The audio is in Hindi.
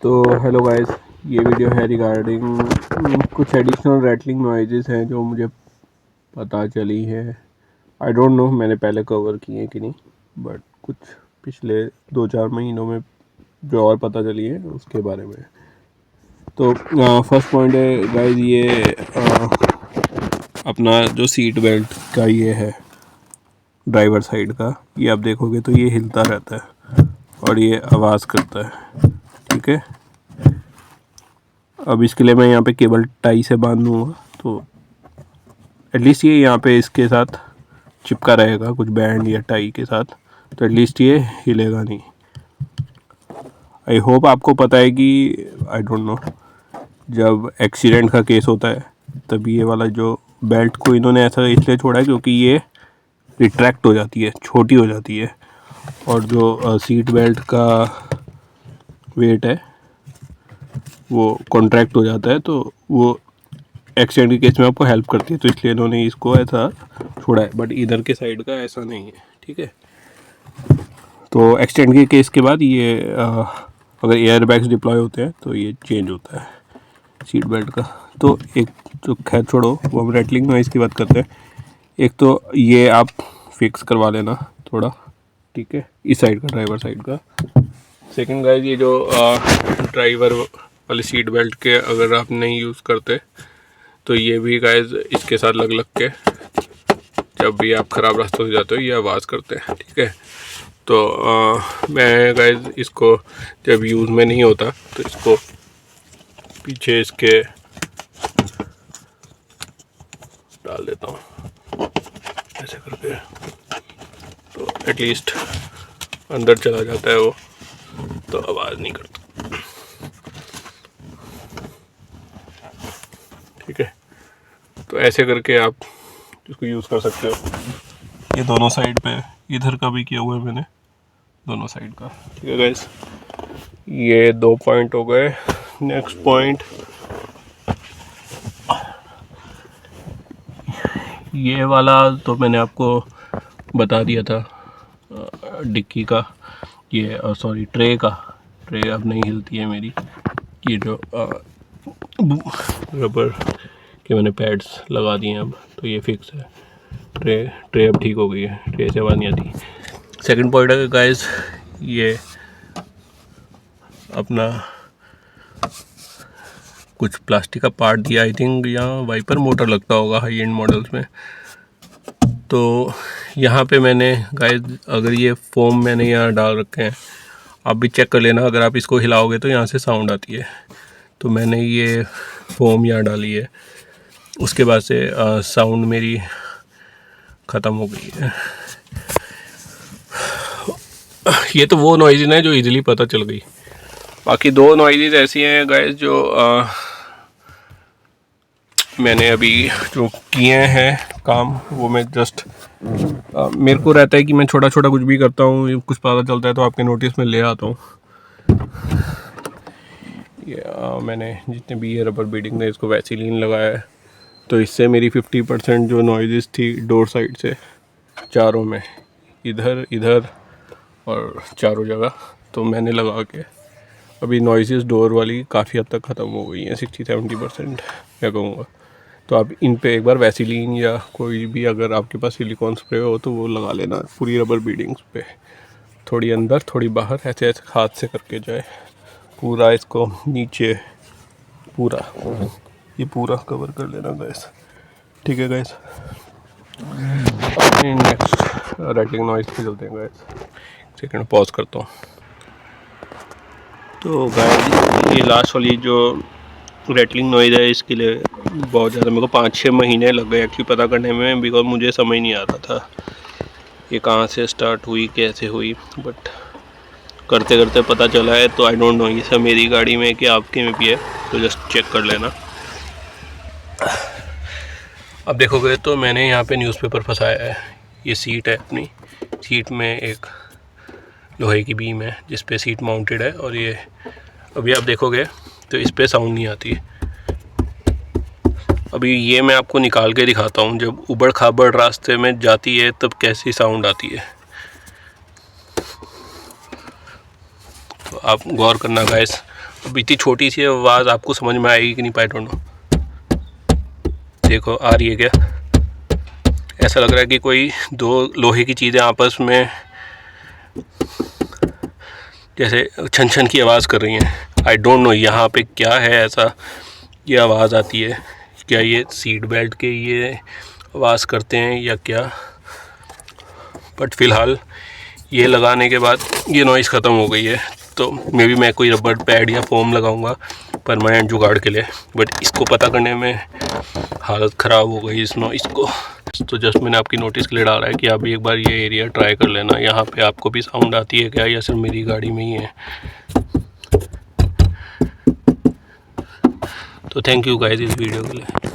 तो हेलो गाइस, ये वीडियो है रिगार्डिंग कुछ एडिशनल रैटलिंग नॉइजेस हैं जो मुझे पता चली है। आई डोंट नो मैंने पहले कवर किए हैं कि नहीं, बट कुछ पिछले 2-4 महीनों में जो और पता चली है उसके बारे में। तो फर्स्ट पॉइंट है गाइस, ये अपना जो सीट बेल्ट का ये है ड्राइवर साइड का, ये आप देखोगे तो ये हिलता रहता है और ये आवाज़ करता है। ठीक है, अब इसके लिए मैं यहाँ पे केबल टाई से बांध दूँगा तो एटलीस्ट ये यहाँ पे इसके साथ चिपका रहेगा कुछ बैंड या टाई के साथ, तो एटलीस्ट ये हिलेगा नहीं। आई होप आपको पता है कि आई डोंट नो, जब एक्सीडेंट का केस होता है तब ये वाला जो बेल्ट को इन्होंने ऐसा इसलिए छोड़ा है क्योंकि ये रिट्रैक्ट हो जाती है, छोटी हो जाती है, और जो सीट बेल्ट का वेट है वो कॉन्ट्रैक्ट हो जाता है, तो वो एक्सीडेंट के केस में आपको हेल्प करती है, तो इसलिए इन्होंने इसको ऐसा छोड़ा है। बट इधर के साइड का ऐसा नहीं है। ठीक है, तो एक्सीडेंट के केस के बाद ये अगर एयर बैग्स डिप्लॉय होते हैं तो ये चेंज होता है सीट बेल्ट का। तो एक तो खैर छोड़ो, वो हम रैटलिंग नॉइज़ की बात करते हैं। एक तो ये आप फिक्स करवा लेना थोड़ा, ठीक है, इस साइड का, ड्राइवर साइड का। सेकंड गाइस, ये जो ड्राइवर वाली सीट बेल्ट के अगर आप नहीं यूज़ करते तो ये भी गाइस इसके साथ लग के जब भी आप ख़राब रास्तों से जाते हो ये आवाज़ करते हैं। ठीक है, तो मैं गाइस इसको जब यूज़ में नहीं होता तो इसको पीछे इसके डाल देता हूँ ऐसे करके, तो एटलीस्ट अंदर चला जाता है वो, तो आवाज़ नहीं करता। ठीक है, तो ऐसे करके आप इसको यूज़ कर सकते हो। ये दोनों साइड पे, इधर का भी किया हुआ है मैंने, दोनों साइड का। ठीक है गाइस, ये 2 पॉइंट हो गए। नेक्स्ट पॉइंट, ये वाला तो मैंने आपको बता दिया था, डिक्की का, ये सॉरी ट्रे का। ट्रे अब नहीं हिलती है मेरी, ये जो रबर के मैंने पैड्स लगा दिए हैं अब, तो ये फिक्स है। ट्रे अब ठीक हो गई है, ट्रे से आवाज़ नहीं आती। सेकंड पॉइंट है गाइस, ये अपना कुछ प्लास्टिक का पार्ट दिया, आई थिंक यहाँ वाइपर मोटर लगता होगा हाई एंड मॉडल्स में। तो यहाँ पे मैंने गाइस, अगर ये फोम मैंने यहाँ डाल रखे हैं, आप भी चेक कर लेना, अगर आप इसको हिलाओगे तो यहाँ से साउंड आती है। तो मैंने ये फोम यहाँ डाली है, उसके बाद से साउंड मेरी ख़त्म हो गई है। ये तो वो नॉइज़ है जो इजीली पता चल गई। बाकी 2 नॉइज़ ऐसी हैं गाइस जो मैंने अभी जो किए हैं काम, वो मैं जस्ट मेरे को रहता है कि मैं छोटा छोटा कुछ भी करता हूँ, कुछ पता चलता है तो आपके नोटिस में ले आता हूँ। ये मैंने जितने भी ये रबर बीडिंग ने इसको वैसीलीन लगाया है, तो इससे मेरी 50% जो नॉइज़ थी डोर साइड से, चारों में, इधर इधर और चारों जगह, तो मैंने लगा के अभी नॉइज़ डोर वाली काफ़ी हद तक ख़त्म हो गई हैं, 60-70% मैं कहूँगा। तो आप इन पे एक बार वैसीलीन या कोई भी, अगर आपके पास सिलिकॉन स्प्रे हो तो वो लगा लेना पूरी रबर बीडिंग्स पे, थोड़ी अंदर थोड़ी बाहर, ऐसे ऐसे हाथ से करके जाए पूरा इसको नीचे, पूरा ये पूरा कवर कर लेना गैस। ठीक है गैस, नेक्स्ट रैटलिंग नॉइज़ पे चलते हैं गैस। सेकंड पॉज करता हूँ। तो गैस, ये लास्ट वाली जो रैटलिंग नॉइज़ है, इसके लिए बहुत ज़्यादा मेरे को 5-6 महीने लग गए एक्चुअली पता करने में, बिकॉज मुझे समझ नहीं आता था ये कहाँ से स्टार्ट हुई, कैसे हुई, बट करते करते पता चला है। तो आई डोंट नो ये सब मेरी गाड़ी में कि आपके में भी है, तो जस्ट चेक कर लेना। अब देखोगे तो मैंने यहाँ पे न्यूज़पेपर फंसाया है। ये सीट है, अपनी सीट में एक लोहे की बीम है जिस पे सीट माउंटेड है, और ये अभी आप देखोगे तो इस पे साउंड नहीं आती। अभी ये मैं आपको निकाल के दिखाता हूँ, जब उबड़ खाबड़ रास्ते में जाती है तब कैसी साउंड आती है। तो आप गौर करना गाइस, अब इतनी छोटी सी आवाज़ आपको समझ में आएगी कि नहीं, आई डोंट नो। देखो आ रही है क्या? ऐसा लग रहा है कि कोई दो लोहे की चीज़ें आपस में जैसे छन छन की आवाज़ कर रही हैं। आई डोंट नो यहाँ पे क्या है ऐसा ये आवाज़ आती है। क्या ये सीट बेल्ट के ये आवाज़ करते हैं या क्या? बट फ़िलहाल ये लगाने के बाद ये नॉइज़ ख़त्म हो गई है। तो मे बी मैं कोई रबर पैड या फोम लगाऊंगा परमानेंट जुगाड़ के लिए। बट इसको पता करने में हालत ख़राब हो गई इस नॉइज़ को। तो जस्ट मैंने आपकी नोटिस के लिए डाला है कि आप भी एक बार ये एरिया ट्राई कर लेना। यहाँ पे आपको भी साउंड आती है क्या या सिर्फ मेरी गाड़ी में ही है? तो थैंक यू गाइस इस वीडियो के लिए।